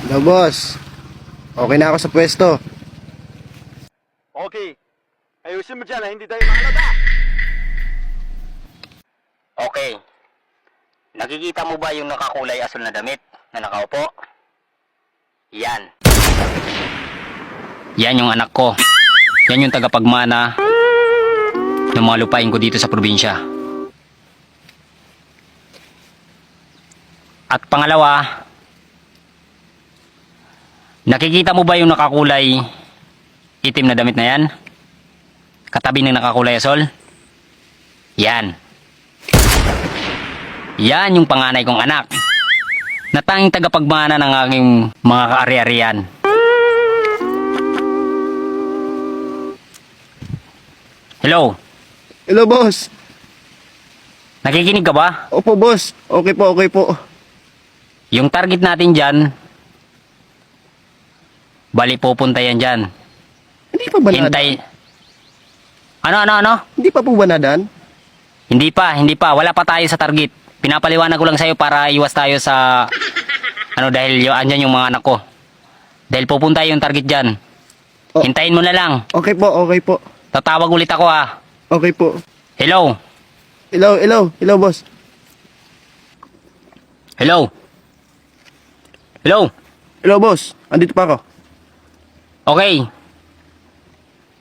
No, boss. Okay na ako sa pwesto. Okay. Ayusin mo dyan na hindi tayo makalata. Okay. Nakikita mo ba yung nakakulay asul na damit na nakaupo? Yan. Yan yung anak ko. Yan yung tagapagmana ng mga lupain ko dito sa probinsya. At pangalawa, nakikita mo ba yung nakakulay itim na damit na yan? Katabi ng nakakulay asul? Yan. Yan yung panganay kong anak na tanging tagapagmana ng aking mga kaari-arian. Hello? Hello, boss. Nakikinig ka ba? Opo, boss. Okay po, okay po. Yung target natin dyan, bali pupunta yan dyan. Hindi pa ba nadaan? Hintay. Ano? Hindi pa po ba nadaan? Hindi pa. Wala pa tayo sa target. Pinapaliwanag ko lang sa'yo para iwas tayo sa... dahil andyan yung mga anak ko. Dahil pupunta yung target dyan. Oh. Hintayin mo na lang. Okay po, okay po. Tatawag ulit ako ha. Okay po. Hello? Hello, boss. Hello? Hello? Hello, boss. Andito pa ako. Okay.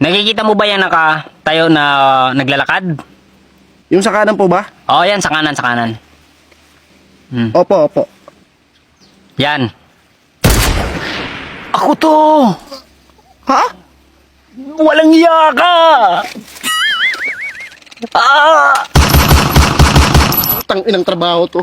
Nakikita mo ba yan tayo na naglalakad? Yung sa kanan po ba? Oo, yan, sa kanan. Opo. Yan. Ako to! Ha? Walang iya ka! Tang inang trabaho to.